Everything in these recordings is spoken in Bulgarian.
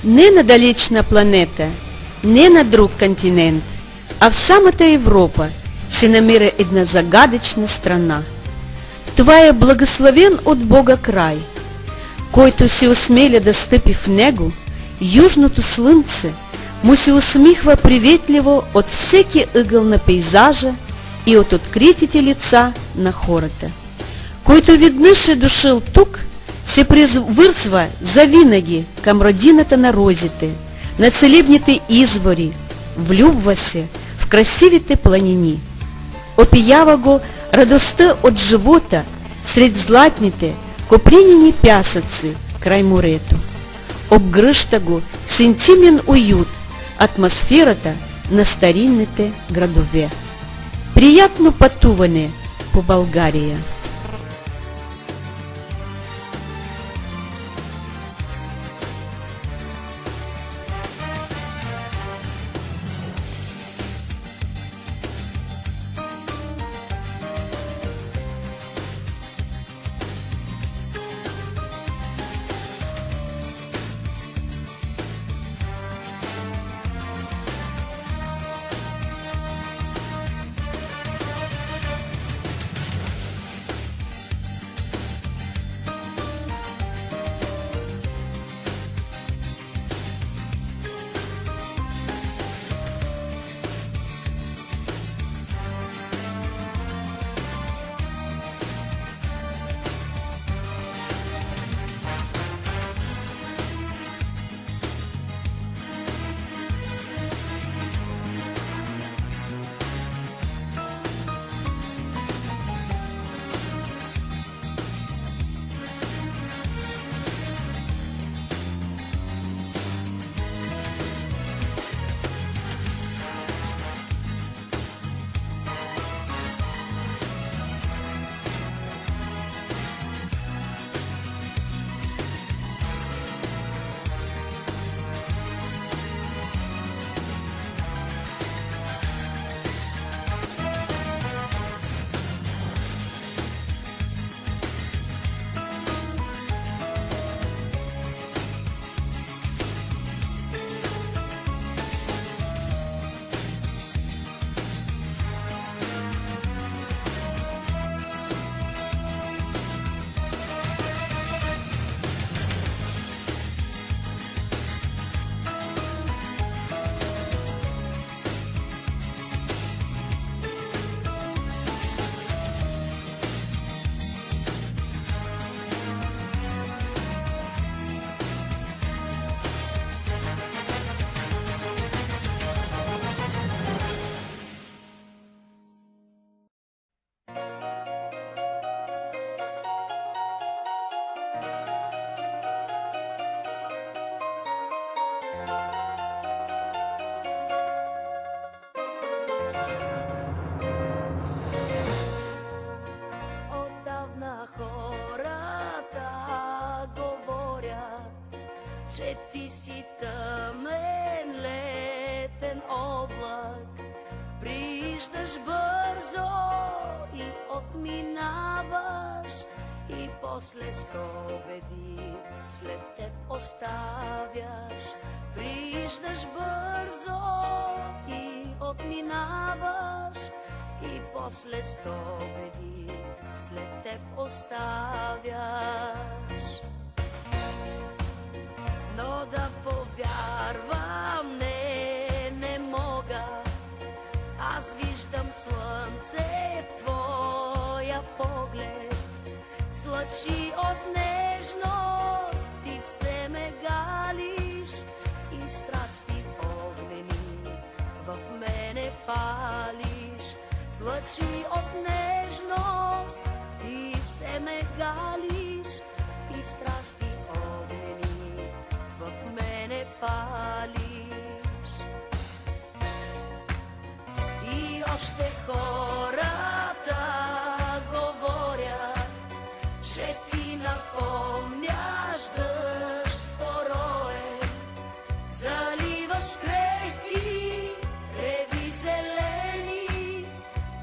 Не на далечна планета, не на друг континент, а в самата Европа се намира една загадъчна страна. Това е благословен от Бога край. Който се осмеля да стъпи в него, южното слънце му се усмихва приветливо от всеки ъгъл на пейзажа и от откритите лица на хората. Който веднъж е дошъл тук, се привързва завинаги към родината на розите, на целебните извори, влюбва се в красивите планини. Опиява го радостта от живота сред златните, копринени пясъци край морето. Обгръща го с интимен уют атмосферата на старинните градове. Приятно пътуване по България! Че ти си тъмен летен облак, прииждаш бързо и отминаваш, и после стобеди след теб оставяш. Прииждаш бързо и отминаваш, и после стобеди след теб оставяш. Но да повярвам, не мога. Аз виждам слънце в твоя поглед, с лъчи от нежност ти все ме галиш, и страсти огнени в мене палиш. С лъчи от нежност ти все ме галиш, и страсти огнени в мене палиш. И още хората говорят, че ти напомняш дъжд пороен, заливаш крехки треви зелени,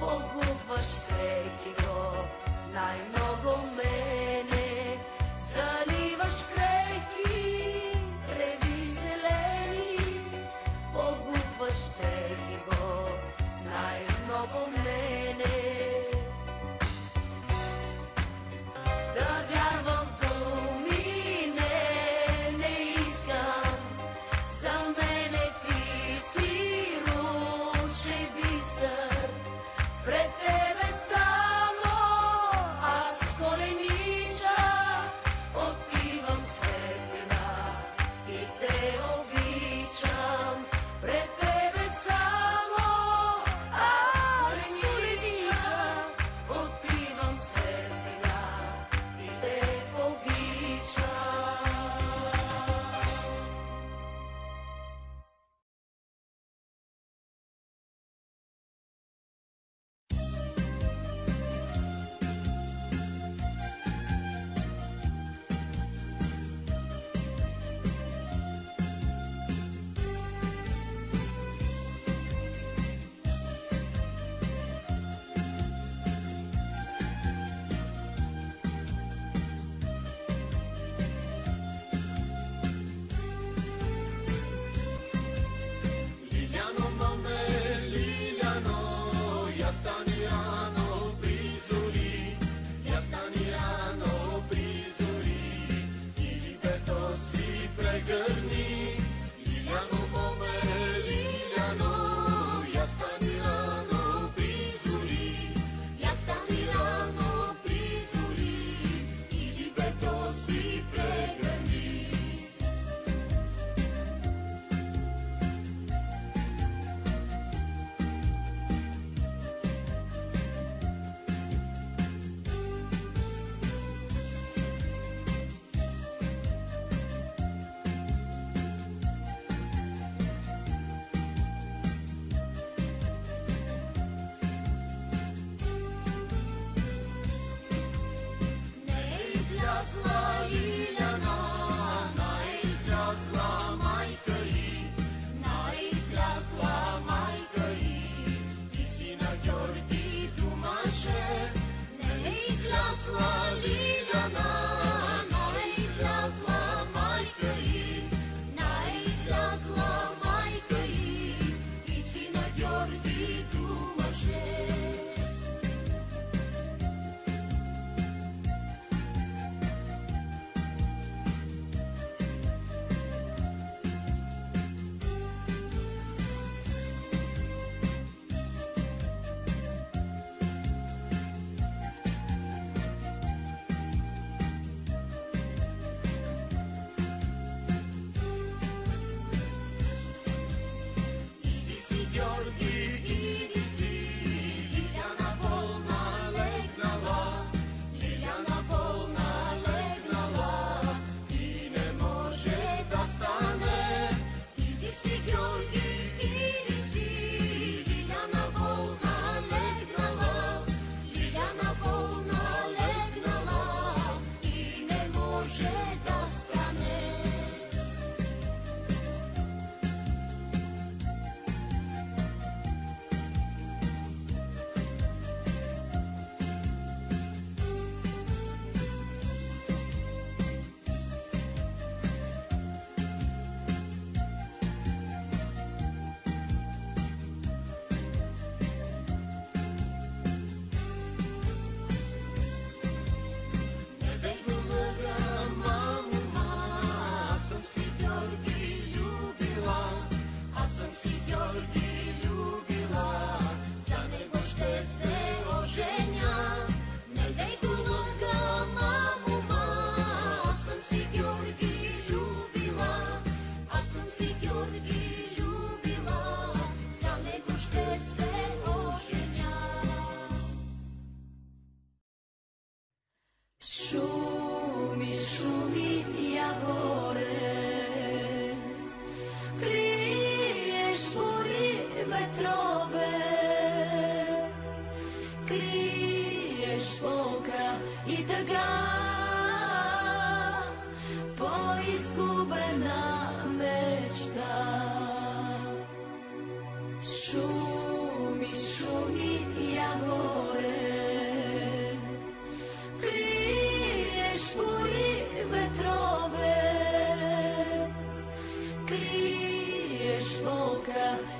погубваш всеки го най-много ме.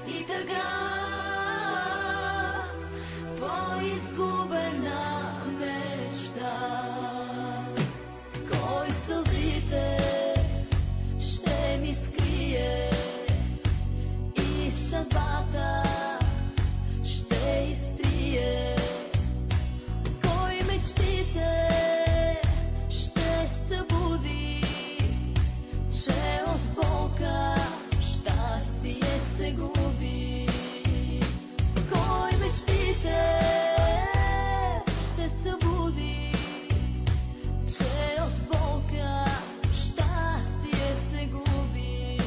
и тъга, по-изгубена мечта. Кой сълзите ще ми скрие и съдбата ще изтрие? Кой мечтите ще събуди, че от болка щастие се губи? Кой мечтите ще събуди, че от болка щастие се губи?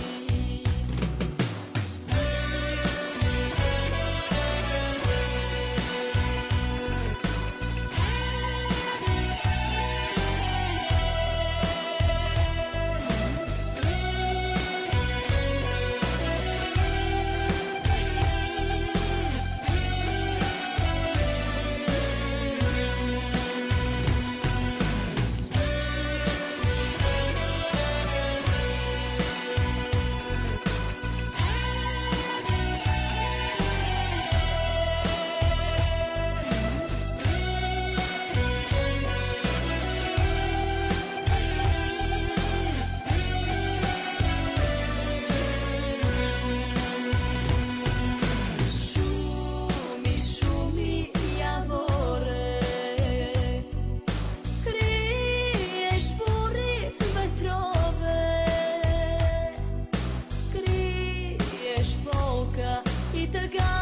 И тъга,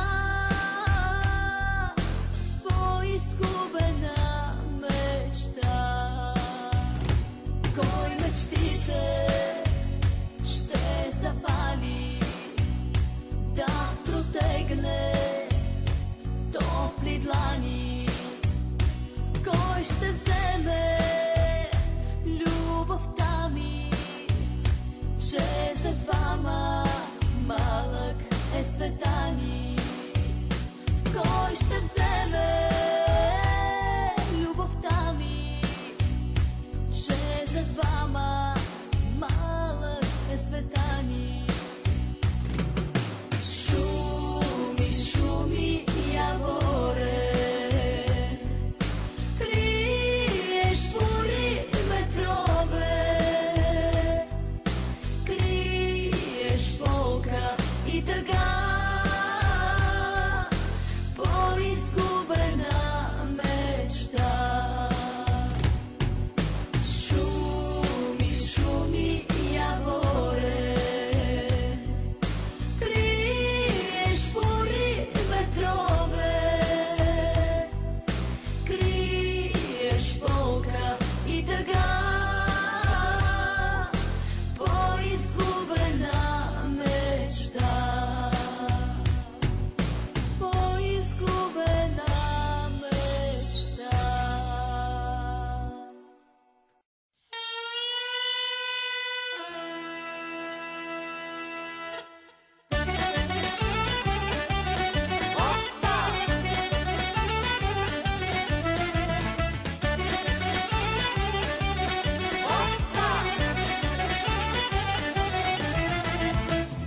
по-изгубена мечта. Кой мечтите ще запали, да протегне топли длани? Кой ще вземе любовта ми, че за двама малък е света ни? Кой ще вземе любовта ми, че за двама малък е света ни? Шуми, шуми, яворе, криеш бури, ветрове, криеш болка и тъга, по-изгубена мечта. Шуми, шуми, яворе, криеш бури, ветрове, криеш болка и тъга, по-изгубена мечта. По-изгубена мечта.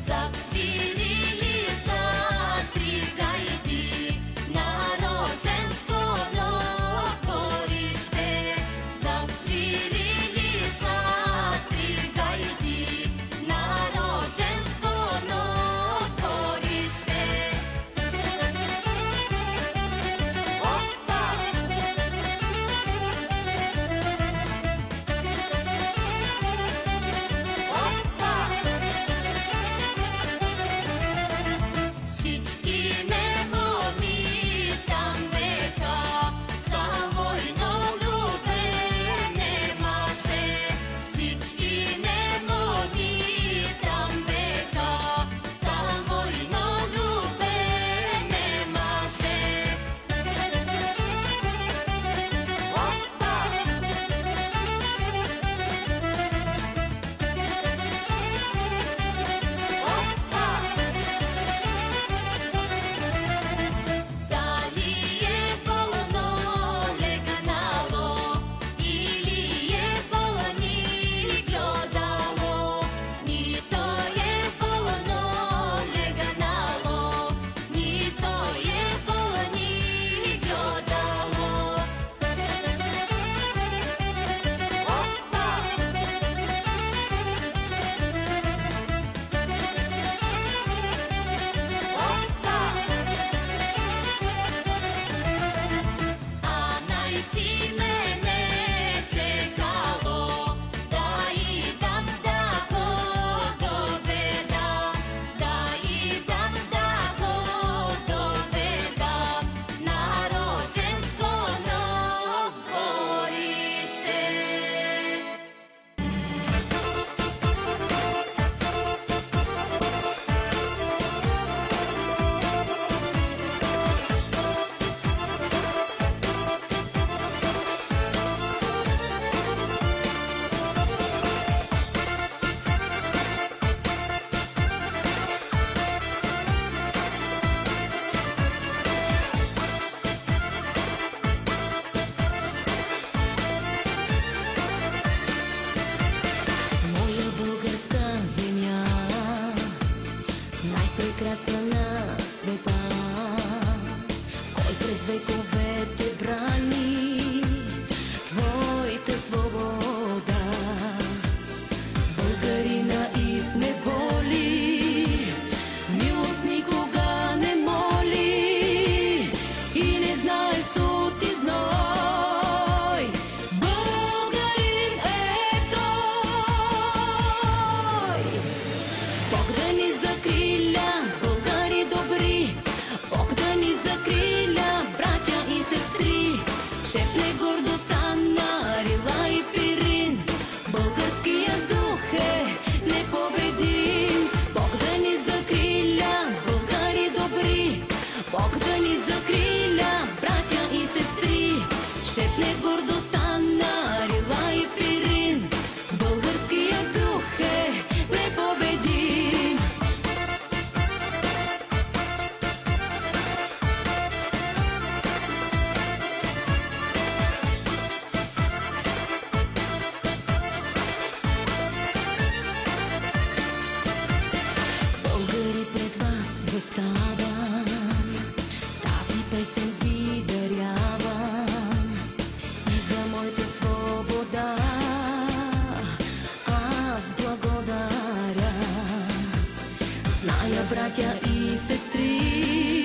Засвирили са три гайди на рожденско дворище. Засвирили са три гайди bratia i sestry.